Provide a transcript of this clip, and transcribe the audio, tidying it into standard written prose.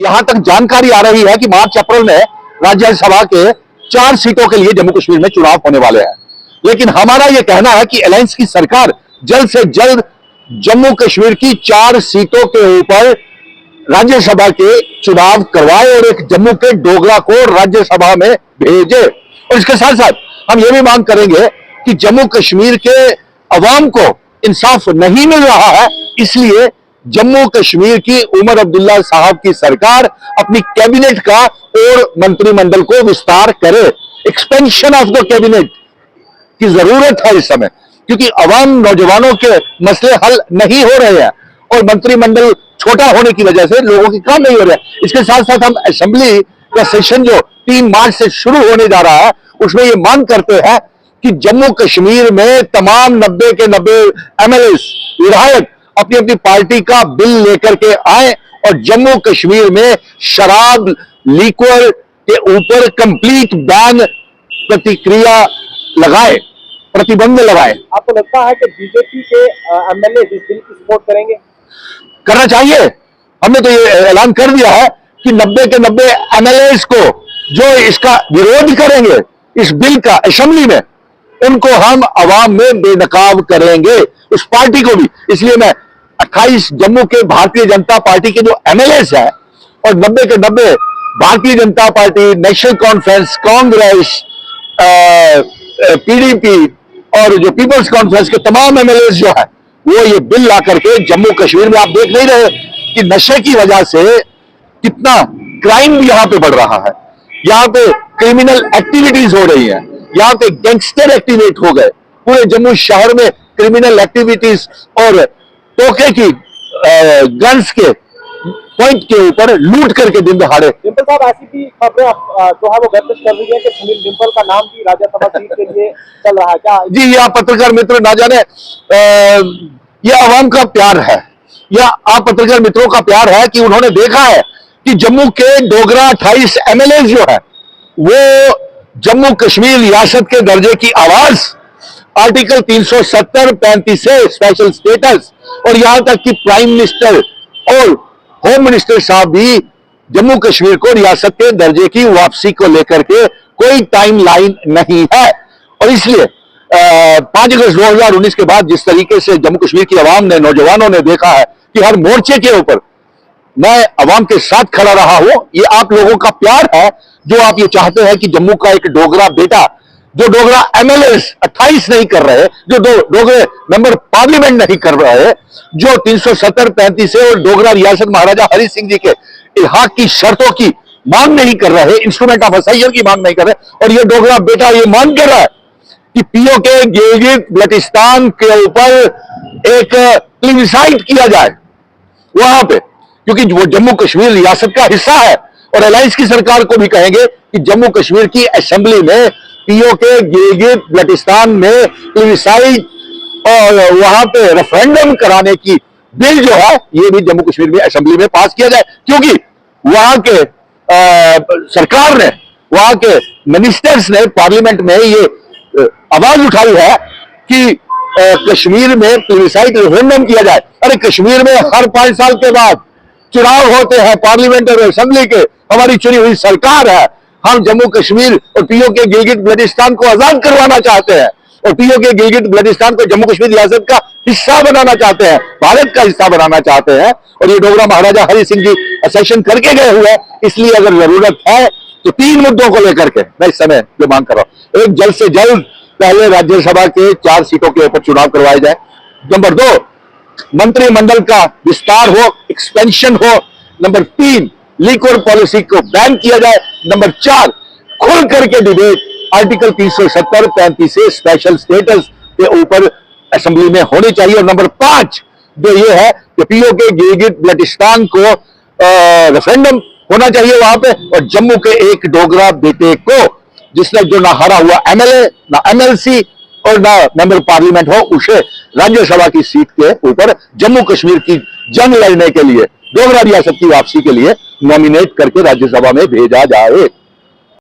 यहां तक जानकारी आ रही है कि मार्च अप्रैल में राज्यसभा के 4 सीटों के लिए जम्मू कश्मीर में चुनाव होने वाले हैं। लेकिन हमारा यह कहना है कि अलायंस की सरकार जल्द से जल्द जम्मू कश्मीर की 4 सीटों के ऊपर राज्यसभा के चुनाव करवाए और एक जम्मू के डोगरा को राज्यसभा में भेजे। और इसके साथ साथ हम यह भी मांग करेंगे कि जम्मू कश्मीर के अवाम को इंसाफ नहीं मिल रहा है, इसलिए जम्मू कश्मीर की उमर अब्दुल्ला साहब की सरकार अपनी कैबिनेट का और मंत्रिमंडल को विस्तार करे। एक्सपेंशन ऑफ द कैबिनेट की जरूरत है इस समय, क्योंकि अवाम नौजवानों के मसले हल नहीं हो रहे हैं और मंत्रिमंडल छोटा होने की वजह से लोगों के काम नहीं हो रहे हैं। इसके साथ साथ हम असेंबली का सेशन जो 3 मार्च से शुरू होने जा रहा है, उसमें ये मांग करते हैं कि जम्मू कश्मीर में तमाम 90 के 90 एमएलए विधायक अपनी अपनी पार्टी का बिल लेकर के आए और जम्मू कश्मीर में शराब लिक्वर के ऊपर कंप्लीट बैन प्रतिक्रिया लगाए, प्रतिबंध लगाए। आपको लगता है कि बीजेपी के एमएलए इस बिल की सपोर्ट करेंगे? करना चाहिए। हमने तो ये ऐलान कर दिया है कि 90 के 90 एमएलए को जो इसका विरोध करेंगे इस बिल का असेंबली में, उनको हम अवाम में बेनकाब करेंगे, उस पार्टी को भी। इसलिए मैं 28 जम्मू के भारतीय जनता पार्टी के जो एमएलए हैं और 90 के 90 Bharatiya Janata party, national conference, Congress, PDP और जो पीपल्स कॉन्फ्रेंस के तमाम एमएलए जो है वो ये बिल ला करके जम्मू कश्मीर में, आप देख नहीं रहे कि नशे की वजह से कितना क्राइम भी यहां पे बढ़ रहा है, यहां पे क्रिमिनल एक्टिविटीज हो रही है, यहां पे गैंगस्टर एक्टिवेट हो गए, पूरे जम्मू शहर में क्रिमिनल एक्टिविटीज और टोके की गन्स के पॉइंट के ऊपर लूट करके दिन दहाड़े। डिंपल साहब, ऐसी भी खबरें जो है वो गर्दिश कर रही है कि सुनील डिंपल का नाम भी राज्यसभा सीट के लिए चल रहा है, क्या? जी, यह पत्रकार मित्र ना जाने, यह आवाम का प्यार है, यह आप पत्रकार मित्रों का प्यार है कि उन्होंने देखा है कि जम्मू के डोगरा 28 एमएलए जो है वो जम्मू कश्मीर रियासत के दर्जे की आवाज, आर्टिकल 370 35 से स्पेशल स्टेटस, और यहां तक कि प्राइम मिनिस्टर और होम मिनिस्टर साहब भी जम्मू कश्मीर को रियासत के दर्जे की वापसी को लेकर के कोई टाइम लाइन नहीं है। और इसलिए 5 अगस्त 2019 के बाद जिस तरीके से जम्मू कश्मीर की आवाम ने, नौजवानों ने देखा है कि हर मोर्चे के ऊपर मैं अवाम के साथ खड़ा रहा हूं, ये आप लोगों का प्यार है जो आप ये चाहते हैं कि जम्मू का एक डोगरा बेटा, जो डोगरा एमएलए 28 नहीं कर रहे, जो डोगरे मेंबर पार्लियामेंट नहीं कर रहे, जो 370 35 से और डोगरा रियासत महाराजा हरि सिंह जी के इल्हाक की शर्तों की मांग नहीं कर रहे, इंस्ट्रूमेंट ऑफ असाइयर की मांग नहीं कर रहे, और ये डोगरा बेटा ये मांग कर रहा है कि पीओ के गिलगित बल्टिस्तान के ऊपर एक प्लेबिसाइट किया जाए वहां पे, क्योंकि वो जम्मू कश्मीर रियासत का हिस्सा है। और अलायंस की सरकार को भी कहेंगे कि जम्मू कश्मीर की असेंबली में पीओ के गिलगित बल्टिस्तान में प्लेबिसाइट और वहां पे रेफरेंडम कराने की बिल जो है ये भी जम्मू कश्मीर में असेंबली में पास किया जाए, क्योंकि वहां के सरकार ने, वहां के मिनिस्टर्स ने पार्लियामेंट में ये आवाज उठाई है कि कश्मीर में प्लेबिसाइट रेफरेंडम किया जाए। अरे कश्मीर में हर 5 साल के बाद चुनाव होते हैं पार्लियामेंट और असेंबली के, हमारी चुनी हुई सरकार है, हम जम्मू कश्मीर और पीओ के गिलगित बल्टिस्तान को आजाद करवाना चाहते हैं और पीओ के गिलगित बल्टिस्तान को जम्मू कश्मीर रियासत का हिस्सा बनाना चाहते हैं, भारत का हिस्सा बनाना चाहते हैं। और ये डोगरा महाराजा हरि सिंह जी असेशन करके गए हुए हैं, इसलिए अगर जरूरत है तो 3 मुद्दों को लेकर के मैं इस समय जो मांग कर रहा हूं, एक, जल्द से जल्द पहले राज्यसभा के 4 सीटों के ऊपर चुनाव करवाए जाए। नंबर 2, मंत्रिमंडल का विस्तार हो, एक्सपेंशन हो। नंबर 3, लिक्वर पॉलिसी को बैन किया जाए। नंबर 4, खुल करके डिबेट आर्टिकल 370 35 से स्पेशल स्टेटस के ऊपर असेंबली में होनी चाहिए। और नंबर 5 जो ये है कि पीओ के गिलगित बल्टिस्तान को रेफरेंडम होना चाहिए वहां पे, और जम्मू के एक डोगरा बेटे को, जिसने जो ना हरा हुआ एमएलए, ना एमएलसी और ना मेंबर पार्लियामेंट हो, उसे राज्यसभा की सीट के ऊपर जम्मू कश्मीर की जंग लड़ने के लिए, डोगरा रियासत की वापसी के लिए नॉमिनेट करके राज्यसभा में भेजा जाए।